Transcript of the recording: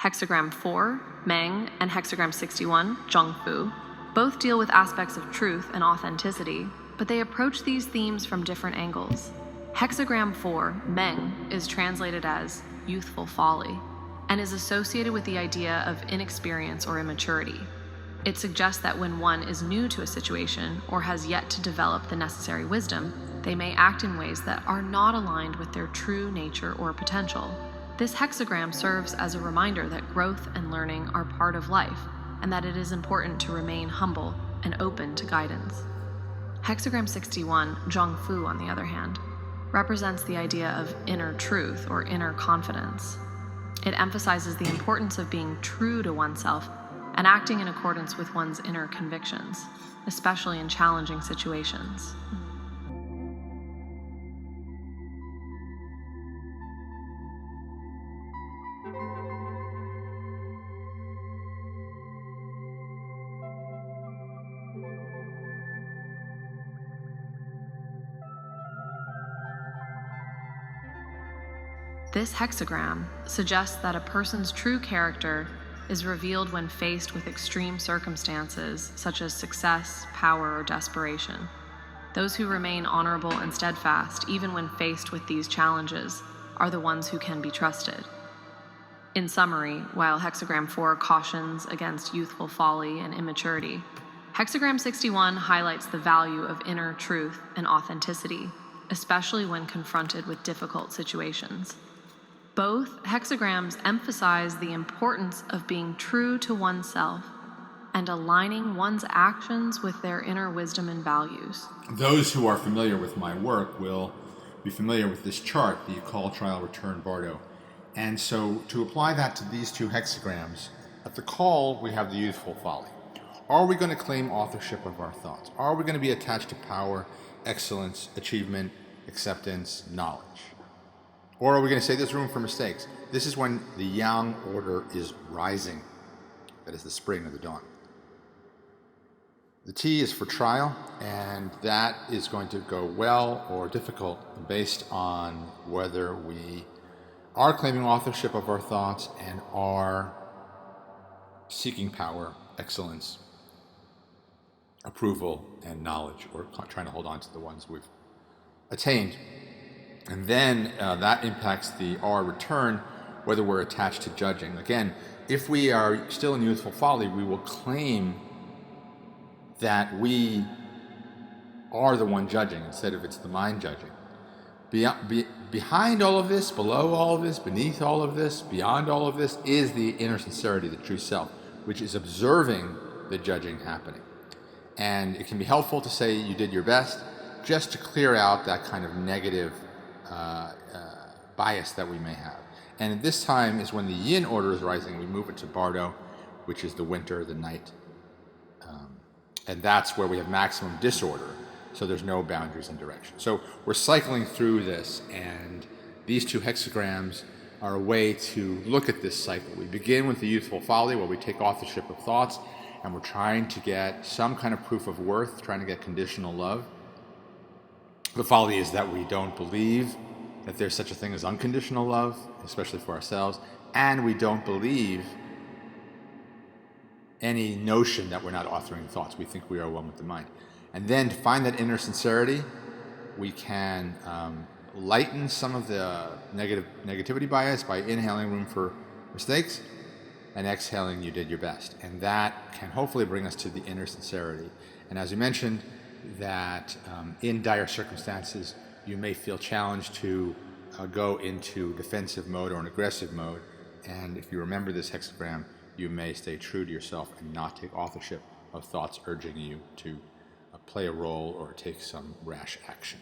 Hexagram 4, Meng, and Hexagram 61, Zhongfu, both deal with aspects of truth and authenticity, but they approach these themes from different angles. Hexagram 4, Meng, is translated as youthful folly, and is associated with the idea of inexperience or immaturity. It suggests that when one is new to a situation or has yet to develop the necessary wisdom, they may act in ways that are not aligned with their true nature or potential. This hexagram serves as a reminder that growth and learning are part of life, and that it is important to remain humble and open to guidance. Hexagram 61, Zhongfu, on the other hand, represents the idea of inner truth or inner confidence. It emphasizes the importance of being true to oneself and acting in accordance with one's inner convictions, especially in challenging situations. This hexagram suggests that a person's true character is revealed when faced with extreme circumstances such as success, power, or desperation. Those who remain honorable and steadfast, even when faced with these challenges, are the ones who can be trusted. In summary, while Hexagram 4 cautions against youthful folly and immaturity, Hexagram 61 highlights the value of inner truth and authenticity, especially when confronted with difficult situations. Both hexagrams emphasize the importance of being true to oneself and aligning one's actions with their inner wisdom and values. Those who are familiar with my work will be familiar with this chart, the call, trial, return, Bardo. And so to apply that to these two hexagrams, at the call we have the youthful folly. Are we going to claim authorship of our thoughts? Are we going to be attached to power, excellence, achievement, acceptance, knowledge? Or are we going to say there's room for mistakes? This is when the yang order is rising. That is the spring of the dawn. The T is for trial, and that is going to go well or difficult based on whether we are claiming authorship of our thoughts and are seeking power, excellence, approval, and knowledge, or trying to hold on to the ones we've attained. And then that impacts the R return, whether we're attached to judging. Again, if we are still in youthful folly, we will claim that we are the one judging instead of it's the mind judging. Behind all of this, below all of this, beneath all of this, beyond all of this is the inner sincerity, the true self, which is observing the judging happening. And it can be helpful to say you did your best just to clear out that kind of negative bias that we may have. And at this time is when the yin order is rising. We move it to Bardo, which is the winter, the night. And that's where we have maximum disorder. So there's no boundaries and direction. So we're cycling through this, and these two hexagrams are a way to look at this cycle. We begin with the youthful folly, where we take authorship of thoughts, and we're trying to get some kind of proof of worth, trying to get conditional love. The folly is that we don't believe that there's such a thing as unconditional love, especially for ourselves, and we don't believe any notion that we're not authoring thoughts. We think we are one with the mind. And then to find that inner sincerity, we can lighten some of the negativity bias by inhaling room for mistakes and exhaling you did your best. And that can hopefully bring us to the inner sincerity. And as you mentioned, that in dire circumstances, you may feel challenged to go into defensive mode or an aggressive mode. And if you remember this hexagram, you may stay true to yourself and not take authorship of thoughts urging you to play a role or take some rash action.